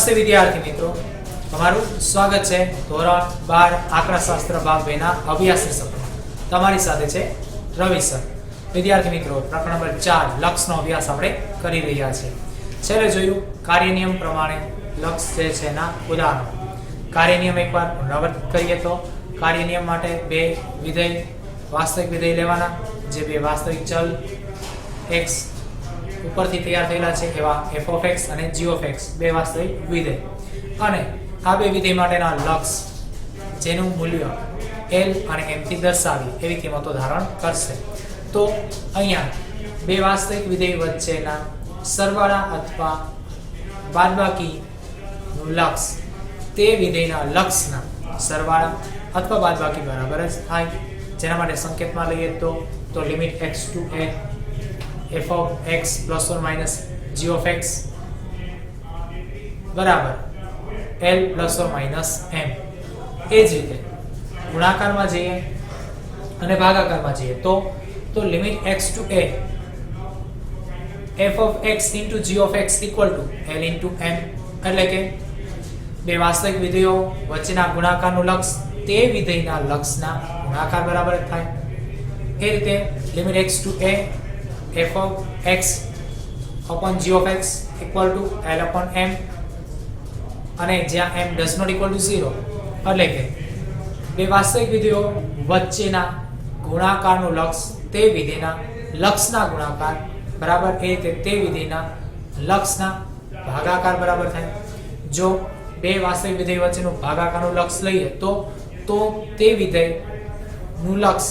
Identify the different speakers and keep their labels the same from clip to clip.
Speaker 1: નમસ્તે વિદ્યાર્થી મિત્રો, તમારું સ્વાગત છે ધોરણ 12 આંકડાશાસ્ત્ર ભાગ 2 ના અભ્યાસ સત્રમાં. તમારી સાથે છે રવિ સર. વિદ્યાર્થી મિત્રો, પ્રકરણ નંબર 4 લક્ષનો અભ્યાસ આપણે કરી રહ્યા છીએ. છેલ્લે જોયું કાર્ય નિયમ પ્રમાણે લક્ષ જે છે ના ઉદાહરણો. કાર્ય નિયમ એકવાર પુનરાવર્તિત કરીએ તો કાર્ય નિયમ માટે બે વિધેય વાસ્તવિક વિધેય લેવાના, જે બે વાસ્તવિક ચલ x ઉપરથી તૈયાર થયેલા છે એવા f of x અને g of x બે વાસ્તવિક વિધેય, અને આ બે વિધેય માટેના લક્ષ જેનું મૂલ્ય l અને m થી દર્શાવી એવી કિંમતો ધારણ કરશે. તો અહીંયા બે વાસ્તવિક વિધેય વચ્ચેના સરવાળા અથવા બાદબાકીનું લક્ષ તે વિધેયના લક્ષના સરવાળા અથવા બાદબાકી બરાબર જ થાય. જેના માટે સંકેતમાં લઈએ તો limit x to a f of x plus or minus g of x બરાબર l plus or minus m. એ જ રીતે ગુણાકારમાં જઈએ અને ભાગાકારમાં જઈએ તો limit x to a f of x into g of x equal to l into m, એટલે કે બે વાસ્તવિક વિધેયો વચ્ચેના ગુણાકારનું લક્ષ તે વિધેયના લક્ષના ગુણાકાર બરાબર થાય. એ રીતે limit x to a f of x upon g of x equal to l upon m, અને જ્યાં m does not equal to 0, એટલે કે બે વાસ્તવિક વિધેયો વચ્ચેના ગુણાકારનું લક્ષ તે વિધેયના લક્ષના ગુણાકાર બરાબર એ રીતે તે વિધેયના લક્ષના ભાગાકાર બરાબર થાય. જો બે વાસ્તવિક વિધેય વચ્ચેનું ભાગાકારનું લક્ષ લઈએ તો તે વિધેયનું લક્ષ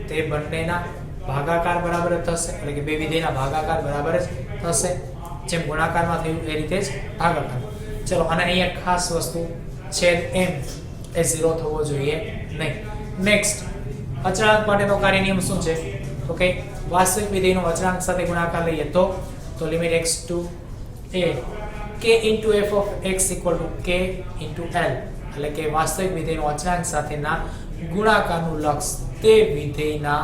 Speaker 1: તે બંનેના ભાગાકાર બરાબર થશે, એટલે કે બે વિધેયના ભાગાકાર બરાબર જ થશે. જેમ ગુણાકારમાં થયું એ રીતે જ ભાગાકાર. ચલો, અને અહીંયા ખાસ વસ્તુ છેદ m એ 0 થવો જોઈએ નહીં. નેક્સ્ટ, અચળાંક માટેનો કાર્ય નિયમ શું છે? તો કે વાસ્તવિક વિધેયનો અચળાંક સાથે ગુણાકાર લઈએ તો limit x to a k into f of x equal to k into l, એટલે કે વાસ્તવિક વિધેયનો અચળાંક સાથેના ગુણાકારનું લક્ષ તે વિધેયના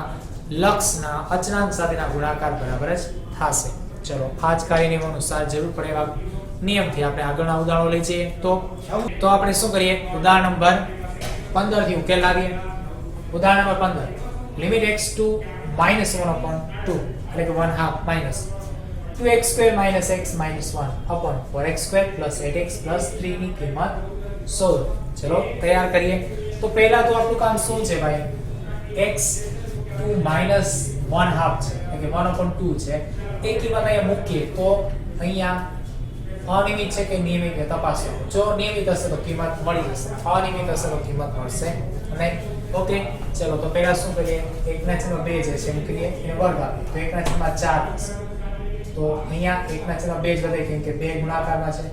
Speaker 1: લક્ષના અચળાંક સાથેના ગુણાકાર બરાબર જ થશે. ચલો, આ જ કાર્ય નિયમોનું સાર જરૂર પડે એવા નિયમથી આપણે આગળના ઉદાહરણો લઈ જઈએ. તો આપણે શું કરીએ? ઉદાહરણ નંબર 15 થી ઉકેલ લાવીએ. ઉદાહરણ નંબર 15 લિમિટ x to -1/2, એટલે કે 1/2 minus 2x square minus x minus 1 upon 4x square plus 8x plus 3 ની કિંમત શોધો. ચલો, તૈયાર કરીએ. તો પહેલા તો આપણું કામ શું છે ભાઈ? x to -1/2 છે, એટલે કે 1/2 છે. એ કિંમત અહીંયા મૂકીએ તો અહીંયા અનિયમિત છે કે નિયમિત એ તપાસો. જો નિયમિત હશે તો કિંમત મળી જશે, અનિયમિત હશે તો કિંમત મળશે નહીં. ઓકે, ચલો તો પહેલા શું કરીએ? 1/2 જે છે મૂકીએ, એને વર્ગ આપીએ તો 1/4 થશે. તો અહીંયા 1/2 જ વધે કેમ કે 2 ગુણાકારમાં છે.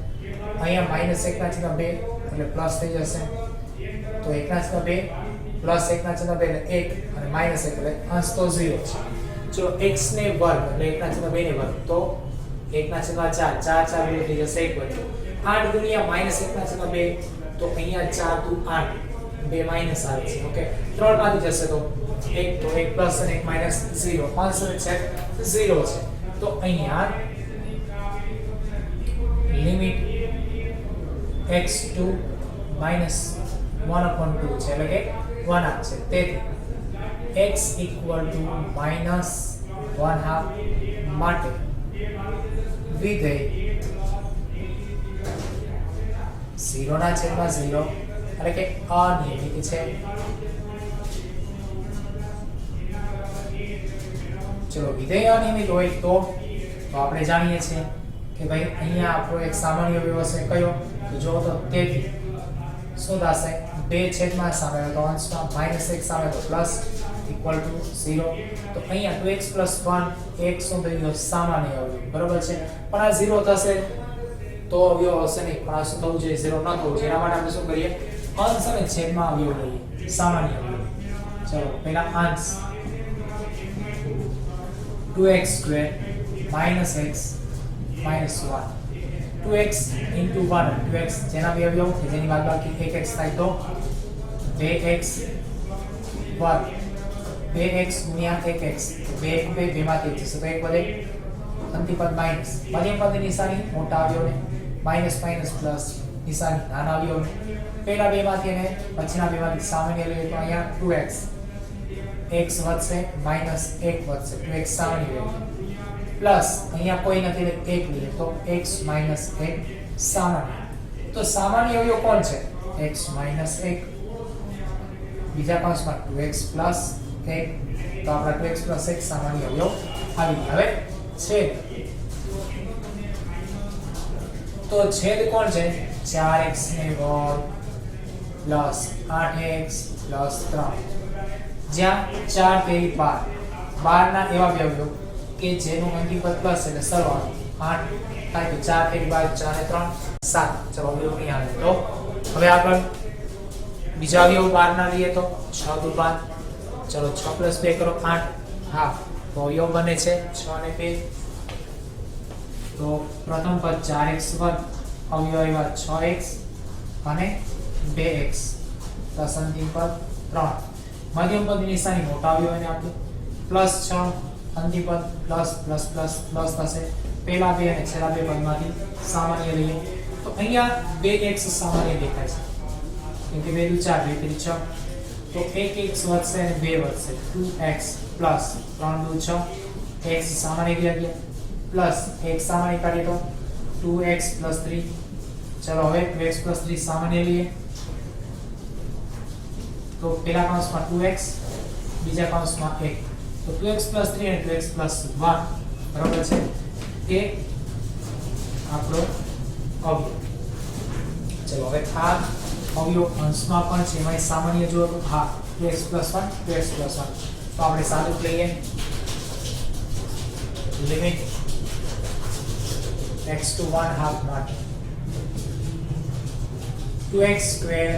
Speaker 1: અહીંયા -1/2 એટલે પ્લસ થઈ જશે. તો 1/2 પ્લસ 1/2 એટલે 1 અને -1 એટલે અંશ તો 0 છે. જો x ને વર્ગ એટલે 1/2 ને વર્ગ તો 1/4 4 2 થઈ જશે 1 વધ્યો. 8 ગુણ્યા -1/2 તો અહીંયા 4 × 8 2 માઈનસ આવે છે. ઓકે, 3 માંથી જશે તો 1 તો 1 પ્લસ અને 1 માઈનસ 0, અંશ અને છેદ 0 છે. તો અહીંયા લિમિટ x to -1/2 છે, એટલે કે 1/2 છે. તેથી x equal to -1/2 માટે વિધેય 0/0 એટલે કે અનિયમિત છે. ચલો, વિધેય અનિયમિત હોય તો આપણે જાણીએ છીએ કે ભાઈ અહીંયા આપણો એક સામાન્ય અવયવ હશે કયો? તો જો તો તેથી શું થશે? 2 છેદમાં સામે તો અંશમાં -1 સામે તો પ્લસ ઇક્વલ ટુ 0. તો અહીંયા 2x + 1 એક શું થઈ ગયો? સામાન્ય અવયવ બરોબર છે. પણ આ 0 થશે તો અવયવ હશે નહીં, પણ આ શું થવું જોઈએ? 0 ન થવું જોઈએ. એના માટે આપણે શું કરીએ? અંશ અને છેદમાં અવયવ લઈએ, સામાન્ય અવયવ. ચલો, પહેલા અંશ 2x square minus x minus 1, 2x into 1, 2x જેના બે અવયવ છે જેની બાદબાકી 1x થાય તો 2x વર્ગ 2x ગુણ્યા 1x, 2 2 માંથી જશે તો 1 વધે, અંતિમ પદ માઈનસ મધ્યમ પદની નિશાની મોટા અવયવને માઇનસ માઇનસ પ્લસ નિશાની નાના અવયવ પહેલા બેમાંથી અને પછીના બેમાંથી સામાન્ય લઈએ તો અહીંયા 2x x વધશે માઇનસ 1 વધશે 2x સામાન્ય લઈએ પ્લસ અહીંયા કોઈ નથી એટલે 1 લઈએ તો x માઇનસ 1 સામાન્ય. તો સામાન્ય અવયવ કોણ છે? x minus 1. બીજા કૌંસમાં 2x પ્લસ 1 તો આપણા 2x પ્લસ 1 સામાન્ય અવયવ આવી ગયા. હવે છેદ તો છેદ કોણ છે? 4x ને વર્ગ પ્લસ 8x પ્લસ 3 જ્યાં 4 તેરી 12 ના એવા બે અવયવ કે જેનું અંતિમ પદ પ્લસ એટલે સરવાળો 8 થાય તો 4 તેરી 12 4 ને 3 7. ચલો અવયવ નહીં આવે તો હવે આગળ બીજા અવયવ 12 ના લઈએ તો 6 દુ 12 ચલો 6 પ્લસ 2 કરો 8 હા તો અવયવ બને છે 6 ને 2 તો પ્રથમ પદ 4x વર્ગ અવયવ આવ્યા 6x અને 2x પ્લસ અંતિમ પદ 3 મધ્યમ પદની નિશાની મોટા અવયવને આપી પ્લસ 6 અંતિમ પદ પ્લસ પ્લસ પ્લસ પ્લસ થશે પહેલા બે અને છેલ્લા બે પદમાંથી સામાન્ય લઈએ તો અહીંયા 2x સામાન્ય દેખાય છે કેમ કે 2 દુ 4 2 3 6 તો 1x વધશે અને 2 વધશે 2x પ્લસ 3 દુ 6 x સામાન્ય ગયા પ્લસ 1 સામાન્ય કાઢીએ તો 2x પ્લસ 3 ચલો હવે 2x પ્લસ 3 સામાન્ય લઈએ તો પહેલા કૌંસમાં 2x બીજા કૌંસમાં 1 તો 2x પ્લસ 3 અને 2x પ્લસ 1 બરાબર છે એ આપણો અવયવ. ચલો હવે આ અવયવ અંશમાં પણ છે એમાં સામાન્ય જો તો હા 2x પ્લસ 1 2x પ્લસ 1 તો આપણે સાદું લઈએ લિમિટ x to 1/2 માટે 2x square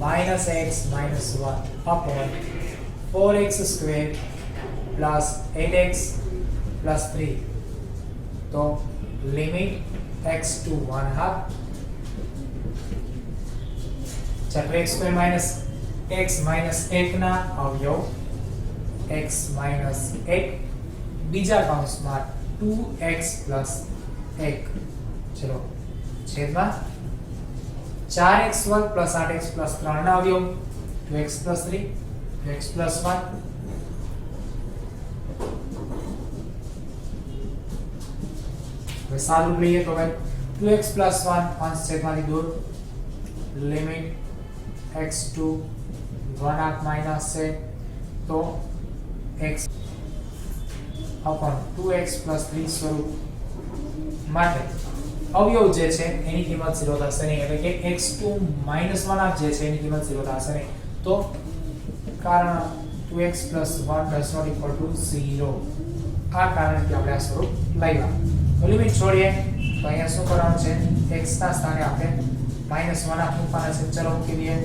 Speaker 1: minus x minus 1 upon 4x square plus 8x plus 3 तो लिमिट x to 1/2 चलो x square minus x minus 1 ना अवयव x minus 1 बीजा कौंसમાં 2x plus 1 चलो छेदમાં 4x वर्ग प्लस 8x प्लस 3 ना अवयव 2x प्लस 3 2x प्लस 1 હવે સાદું લઈએ તો ભાઈ 2x પ્લસ 1 અંશ છેદમાંથી દૂર લિમિટ x to 1/2 માઈનસ છે તો x upon 2x plus 3 સ્વરૂપ માટે અવયવ જે છે એની કિંમત 0 થશે નહીં એટલે કે x2 -1/2 જે છે એની કિંમત 0 થશે નહીં તો કારણ 2x plus 1 does not equal to 0 આ કારણથી આપણે આ સ્વરૂપ લાવ્યા તો લિમિટ છોડીએ તો અહીંયા શું કરવાનું છે x ના સ્થાને આપણે -1/2 મૂકવાના છે ચલો મૂકી દઈએ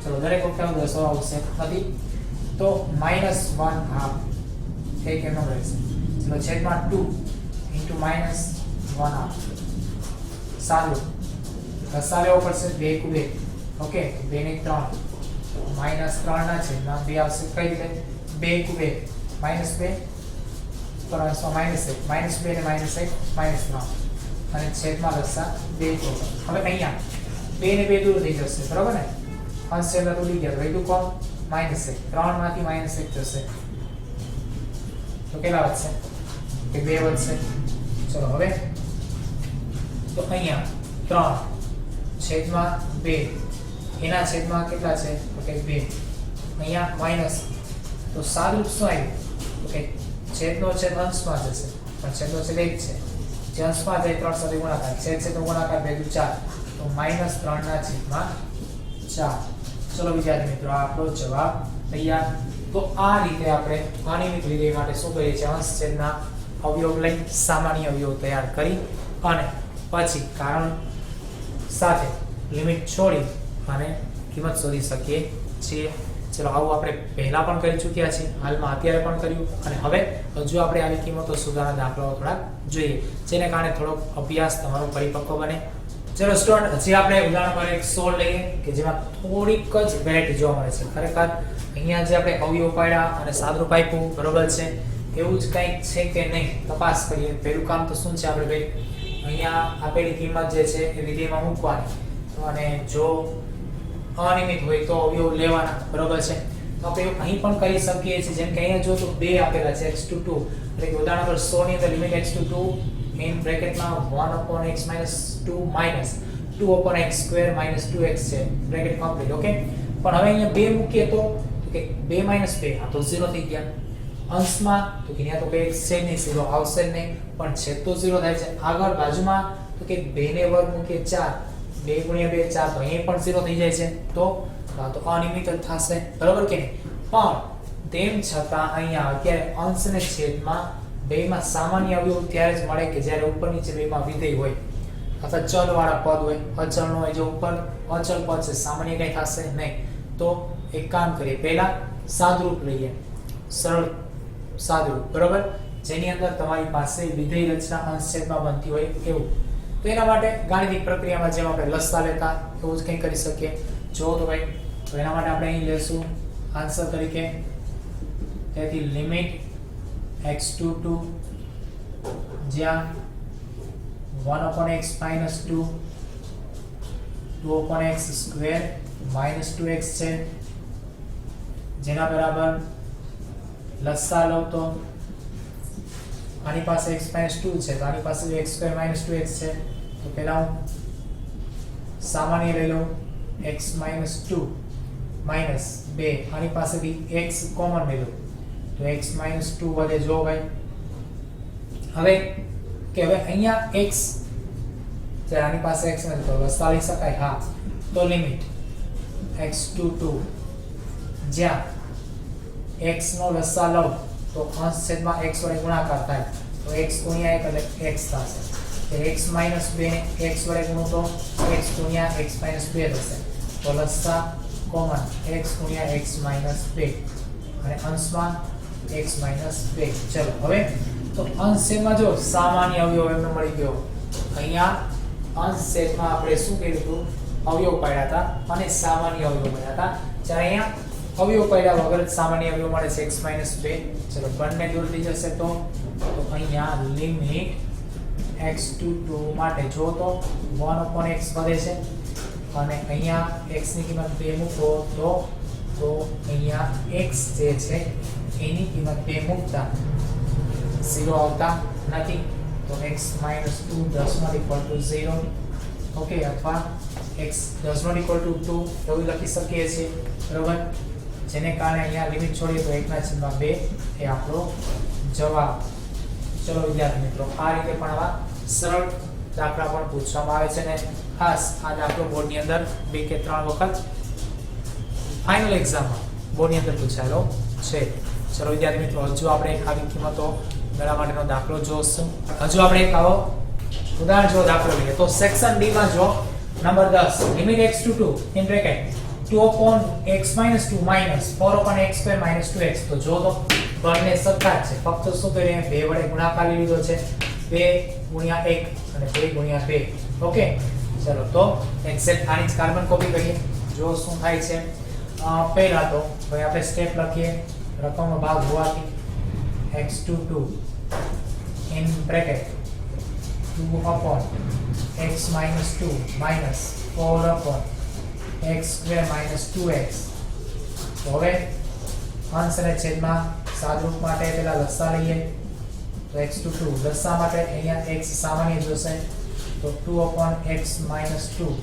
Speaker 1: ચલો દરેક વખતે દસો આવશે નથી તો -1/2 એ કેનો રહેશે चलो छेदમાં 2 into -1/2 સાદું દસા લેવો પડશે 2 * 2 ઓકે 2 ને 3 -3 ના છેદમાં 2 આવશે કઈ રીતે 2 * 2 -2 તો -1 -2 ને -1 -3 અને છેદમાં દસા 2 તો હવે અહીંયા 2 ને 2 દૂર થઈ જશે બરાબર ને અંશ છેદ ઉડી ગયા વધ્યું કોણ -1 3 માંથી -1 જશે તો કેટલા વધશે કે 2 વધશે ચલો હવે તો અહીંયા 3 છેદમાં 2 એના છેદમાં કેટલા છે તો કે 2 અહીંયા માઈનસ તો સાદું શું આવ્યું તો કે છેદનો છેદ અંશમાં જશે પણ છેદનો છેદ 1 છે જે અંશમાં જાય 3 સાથે ગુણાકાર છેદ છે તો ગુણાકાર 2 * 4 તો -3 ના છેદમાં 4 ચલો વિદ્યાર્થી મિત્રો આ આપણો જવાબ તૈયાર તો આ રીતે આપણે અનિયમિત વિધેય માટે શું કરીએ છીએ અંશ છેદના અવયવ લઈ સામાન્ય અવયવ તૈયાર કરી અને પછી કારણ સાથે લિમિટ છોડી અને કિંમત શોધી શકીએ છીએ ચલો આવું આપણે પહેલા પણ કરી ચૂક્યા છીએ હાલમાં અત્યારે પણ કર્યું અને હવે હજુ આપણે આવી કિંમતો સુધારણા દાખલાઓ થોડા જોઈએ જેને કારણે થોડો અભ્યાસ તમારો પરિપક્વ બને ચલો સ્ટુડન્ટ હજી આપણે ઉદાહરણ પર એક 16 લઈએ કે જેમાં થોડીક જ વેરાયટી જોવા મળે છે ખરેખર અહીંયા જે આપણે અવયવ પાડ્યા અને સાદરૂપ આપ્યું બરોબર છે એવું જ કંઈક છે કે નહીં તપાસ કરીએ. પહેલું કામ તો શું છે આપણે ભાઈ અહીંયા આપેલી કિંમત જે છે એ વિધેયમાં મૂકવાની અને જો અનિયમિત હોય તો અવયવ લેવાના, બરોબર છે. તો આપણે અહીં પણ કરી શકીએ છીએ, જેમ કે અહીંયા જો તો 2 આપેલા છે x to 2 એટલે કે ઉદાહરણ નંબર 100 ની અંદર લિમિટ x to 2 ઇન બ્રેકેટમાં 1/x - 2 minus 2/x square minus 2x છે બ્રેકેટ કમ્પ્લીટ. ઓકે, પણ હવે અહીંયા 2 મૂકીએ તો કે 2 - 2 આ તો 0 થઈ ગયા. અંશમાં તો કે અહીંયા તો કોઈ x છે નહીં, 0 આવશે નહીં, પણ છેદ તો 0 થાય છે. આગળ બાજુમાં તો કે 2 ને વર્ગ મૂકીએ 4, 2 × 2 4, તો અહીં પણ 0 થઈ જાય છે. તો આ તો અનિયમિત જ થશે, બરોબર કે નહીં? પણ તેમ છતાં અહીંયા અત્યારે અંશ અને છેદમાં બેમાં સામાન્ય અવયવ ત્યારે જ મળે કે જ્યારે ઉપર નીચે બેમાં વિધેય હોય અથવા ચલ વાળા પદ હોય. અચળ નો હોય, જો ઉપર અચળ પદ છે સામાન્ય કઈ થશે નહીં. તો એક કામ કરીએ, પહેલા સાદરૂપ લઈએ, સરળ સાદરૂપ, બરોબર, જેની અંદર તમારી પાસે વિધેય રચના અંશ છેદમાં બનતી હોય એવું. તો એના માટે ગાણિતિક પ્રક્રિયામાં જેમ આપણે લસા લેતા એવું જ કંઈ કરી શકીએ. જો તો ભાઈ, તો એના માટે આપણે અહીં લેશું આન્સર તરીકે, તેથી લિમિટ x to 2 જ્યાં 1/x - 2 2/x square minus 2x છે, જેના બરાબર લસા લો તો આની પાસે x - 2 છે તો આની પાસે x square minus 2x છે. તો પહેલા હું સામાન્ય લઈ લઉં x - 2 minus 2, આની પાસેથી x કોમન લઈ લઉં તો x - 2 વધે. જો ભાઈ હવે કે હવે અહીંયા x જ્યારે આની પાસે x નથી તો લસા લઈ શકાય, હા. તો લિમિટ x to 2 જ્યાં x નો લસા લઉં તો અંશ છેદમાં x વડે ગુણાકાર થાય તો x * 1 એટલે x થશે. તો x - 2 ને x વડે ગુણો તો x * x - 2 થશે. તો લસા કોમન x * x - 2 અને અંશમાં x - 2. ચલો હવે તો અંશ છેદમાં જો સામાન્ય અવયવ એમને મળી ગયો. અહીંયા અંશ છેદમાં આપણે શું કર્યું હતું, અવયવ પાડ્યા હતા અને સામાન્ય અવયવ મળ્યા હતા. જ્યારે અહીંયા અવયવ પાડ્યા વગર જ સામાન્ય અવયવ મળે છે x - 2. ચલો બંને દૂર થઈ જશે તો અહીંયા લિમિટ x to 2 માટે જો તો 1/x વધે છે અને અહીંયા x ની કિંમત 2 મૂકો તો અહીંયા x જે છે એની કિંમત 2 મૂકતા 0 આવતા નથી. તો x - 2 does not equal to 0. Okay, અથવા x does not equal to 2 એવું લખી શકીએ છીએ, બરોબર, જેને કારણે અહીંયા લિમિટ છોડીએ તો 1/2 એ આપણો જવાબ. ચલો વિદ્યાર્થી મિત્રો, આ રીતે પણ આવા સરળ દાખલા પણ પૂછવામાં આવે છે ને ખાસ આ દાખલો બોર્ડની અંદર 2 કે 3 વખત ફાઇનલ એક્ઝામમાં બોર્ડની અંદર પૂછાયેલો છે. ચલો વિદ્યાર્થી મિત્રો, હજુ આપણે આવી કિંમતો મેળવવા માટેનો દાખલો જોઈશું. હજુ આપણે એક આવો ઉદાહરણ જો દાખલો લઈએ તો સેક્શન ડી માં જો number 10 limit x to 2 in bracket 2/x - 2 minus 4/x square minus 2x. તો જો તો બંને સરખા જ છે, ફક્ત શું કરીએ 2 વડે ગુણાકાર લીધો છે, 2 × 1 અને 2 × 2. ઓકે, ચલો તો એક્ઝેક્ટ આની જ કાર્બન કોપી કરીએ, જો શું થાય છે. પહેલા તો ભાઈ આપણે સ્ટેપ લખીએ, રકમનો ભાગ હોવાથી x to 2 in bracket 2/x - 2 minus 4/x square minus 2x. તો હવે અંશ અને છેદમાં સાદરૂપ માટે પહેલા લસા લઈએ તો x to 2 લસા માટે અહીંયા x સામાન્ય જોશે તો 2/x - 2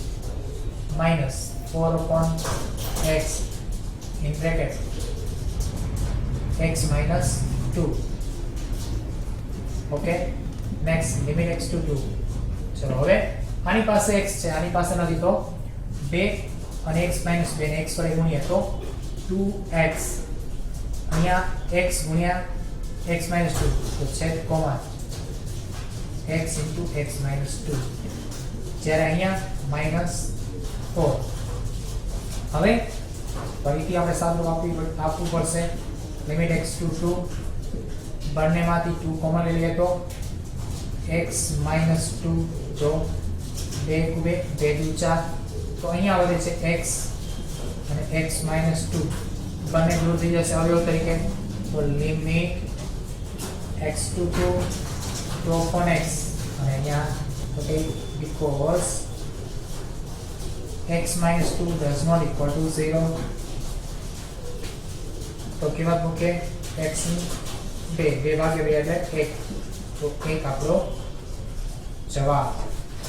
Speaker 1: minus 4/x in bracket x minus 2. Okay, next limit x to 2. ચલો હવે આની પાસે x છે, આની પાસે નથી તો 2 અને x - 2 ને x વડે ગુણીએ તો 2x. અહીંયા x ગુણ્યા x - 2 તો છેદ કોમા x into x - 2, જ્યારે અહીંયા -4. હવે ફરીથી આપણે સાદું આપવું પડશે. લિમિટ x to 2 બંનેમાંથી 2 કોમન લઈ લઈએ તો x - 2 જો 2 × 2 2 × 4 તો અહીંયા વધે છે x અને x - 2 બંને દૂર થઈ જશે અવયવ તરીકે. તો limit x22 to upon x અને અહીંયા okay because x minus 2 does not equal to 0 તો કિંમત મૂકે x ની 2 ભાગ્યા 2 એટલે 1 તો 1 આપણો જવાબ.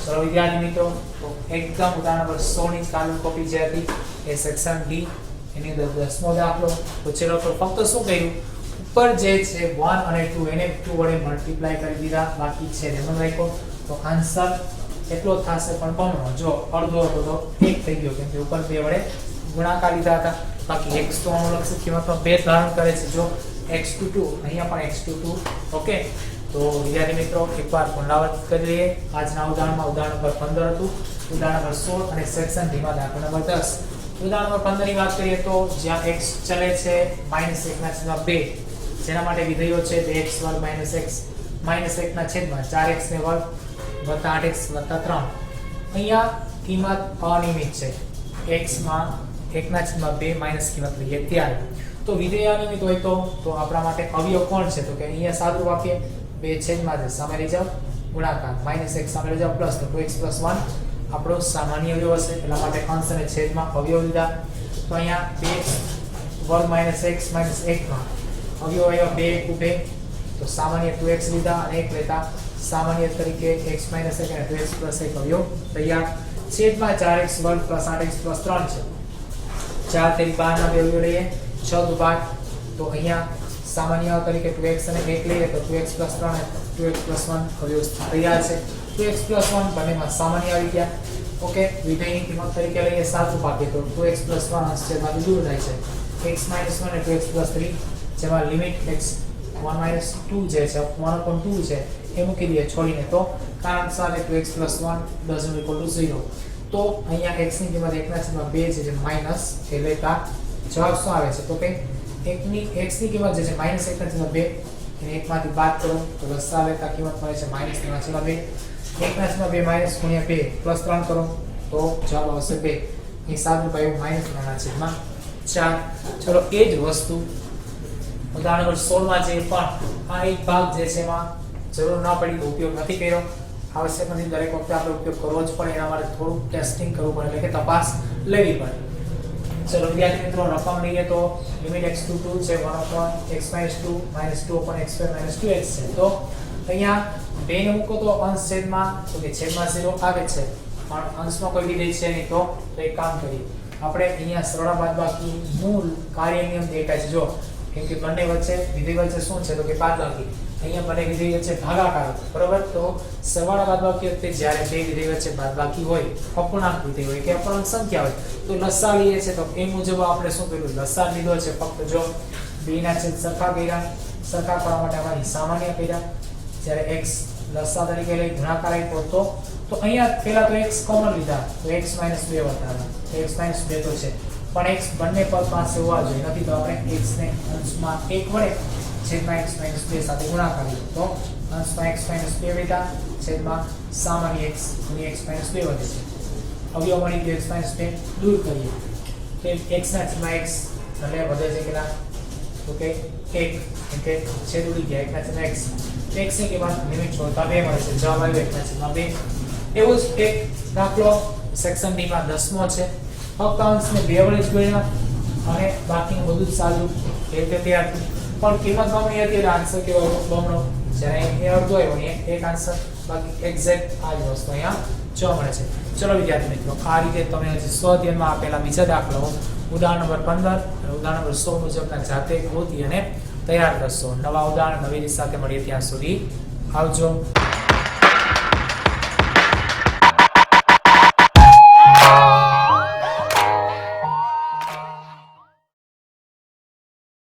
Speaker 1: ચલો વિદ્યાર્થી મિત્રો તો એકદમ ઉદાહરણ નંબર 16 ની કાલમ કોપી જે હતી એ સેક્શન ડી એની અંદર 10મો દાખલો. તો ચલો તો ફક્ત શું કર્યું ઉપર જે છે 1 અને 2 એને 2 વડે મલ્ટીપ્લાય કરી દીધા, બાકી છે રેમન રાખ્યો તો આન્સર એટલો થશે પણ બમણો. જો અડધો હતો તો 1 થઈ ગયો કેમ કે ઉપર 2 વડે ગુણાકાર લીધા હતા. બાકી x તો અનુલક્ષી કિંમતમાં 2 ધારણ કરે છે. જો x22 અહીંયા પણ x22 ઓકે. તો વિદ્યાર્થી મિત્રો એકવાર પુનરાવર્તિત કરી લઈએ. આજના ઉદાહરણમાં ઉદાહરણ નંબર 15 હતું, ઉદાહરણ નંબર 16 અને સેક્શન ડી માં દાખલા નંબર 10. ઉદાહરણ નંબર 15 ની વાત કરીએ તો જ્યાં x ચલે છે -1/2 જેના માટે વિધેયો છે 2x² - x -1/4x² + 8x + 3. અહીંયા કિંમત અનિયમિત છે. x માં 1/2 માઈનસ કિંમત લઈએ ત્યારે તો વિધેય અનિયમિત હોય તો આપણા માટે અવયવ કોણ છે? તો કે અહીંયા સાદું વાક્ય 2 છેદમાં છે સામે લઈ જાવ ગુણાકાર -x સામે લઈ જાવ પ્લસ તો 2x + 1 આપણો સામાન્ય અવયવ હશે. એટલા માટે અંશ અને છેદમાં અવયવ લીધા. તો અહીંયા 2x² - x - 1 માં અવયવ આવ્યા 2 ઉભે તો સામાન્ય 2x લીધા અને 1 લેતા સામાન્ય તરીકે x - 1 અને 2x + 1 અવયવ તૈયાર. છેદમાં 4x² + 8x + 3 છે. 4 તેરી 12 ના બે અવયવ લઈએ 6 દુ 12 તો અહીંયા સામાન્ય તરીકે 2x અને 1 લઈએ તો 2x + 3 અને 2x + 1 અવયવ તૈયાર છે. 2x + 1 બંનેમાં સામાન્ય આવી ગયા. ઓકે વિધેયની કિંમત તરીકે લઈએ સાચું પાકે તો 2x + 1 અંશ છેદમાં દૂર થાય છે. x - 1 અને 2x + 3 જેમાં લિમિટ x 1 - 2 જે છે 1/2 છે એ મૂકી દઈએ છોડીને તો કારણ સાથે 2x + 1 doesn't equal to 0. તો અહીંયા x ની કિંમત 1/2 છે જે માઈનસ એ લેતા જવાબ શું આવે છે? તો કે x ની કિંમત જે છે -1/2 એને 1 માંથી બાદ કરો તો લસા લેતા કિંમત મળે છે -1/2. 1/2 માઈનસ ગુણ્યા 2 પ્લસ 3 કરો તો જવાબ આવશે 2. એ સાદું પાયું -3/4. ચલો એ જ વસ્તુ ઉદાહરણ નંબર 16 માં જે પણ આ એક ભાગ જે છે એમાં જરૂર ના પડી તો ઉપયોગ નથી કર્યો. આવશ્યક નથી દરેક વખતે આપણે ઉપયોગ કરવો જ પડે. એના માટે થોડું ટેસ્ટિંગ કરવું પડે એટલે કે તપાસ લેવી પડે. ચલો વિદ્યાર્થી મિત્રો રકમ લઈએ તો લિમિટ x22 છે 1/x - 2 - 2/x² - 2x છે. તો અહીંયા 2 ને મૂકો તો અંશ છેદમાં તો કે છેદમાં 0 આવે છે પણ અંશમાં કોઈ વિધેય છે નહીં તો એક કામ કરીએ આપણે અહીંયા સરળ બાદબાકી મૂળ કાર્ય નિયમ દેખાય છે. જો કેમ કે બંને વચ્ચે વિધેય વચ્ચે શું છે તો કે બાદબાકી. અહીંયા બંને વિધેય વચ્ચે ભાગાકાર બરોબર. તો સરવાળા બાદબાકી વખતે જ્યારે બે વિધેય વચ્ચે બાદબાકી હોય અપૂર્ણાંક વિધેય હોય કે અપૂર્ણાંક સંખ્યા હોય તો લસા લઈએ છે તો એ મુજબ આપણે શું કર્યું લસા લીધો છે. ફક્ત જો b ના છેદ સરખા કર્યા, સરખા કરવા માટે આપણે સામાન્ય કર્યા. જ્યારે x લસા તરીકે લઈ ગુણાકાર આપ્યો તો અહીંયા પહેલા તો x કોમન લીધા તો x - 2 વતાવ્યા તો x - 2 તો છે પણ x બંને પદ પાસે હોવા જોઈએ નથી તો આપણે x ને અંશમાં 1 વડે છેદમાં x - 2 સાથે ગુણાકાર કર્યો તો અંશમાં x - 2 વધ્યા છેદમાં સામાન્ય x ગુણ્યા x - 2 વધે છે. અવયવ મળી ગયો x - 2 દૂર કરીએ તો x ના છેદમાં x એટલે વધે છે કેટલા તો કે 1 એટલે છેદ ઉડી ગયા 1 ના છેદમાં x. x ની કિંમત લિમિટ છોડતા 2 મળે છે. જવાબ આવ્યો 1 ના છેદમાં 2. એવું જ એક દાખલો સેક્શન ડી માં 10મો છે. ફક્ત અંશને 2 વડે જ ગુણ્યા અને બાકીનું બધું જ સાદું એ રીતે તૈયાર થયું પણ કિંમત બમણી હતી એટલે આન્સર કેવો આવ્યો બમણો. જ્યારે એ અડધો આવ્યો ને એક આન્સર બાકી એક્ઝેક્ટ આ જ વસ્તુ અહીંયા જોવા મળે છે. ચલો વિદ્યાર્થી મિત્રો આ રીતે તમે હજી સ્વઅધ્યયનમાં આપેલા બીજા દાખલાઓ ઉદાહરણ નંબર 15 અને ઉદાહરણ નંબર 16 મુજબના જાતે ગોતી અને તૈયાર કરશો. નવા ઉદાહરણ નવી રીત સાથે મળીએ ત્યાં સુધી આવજો.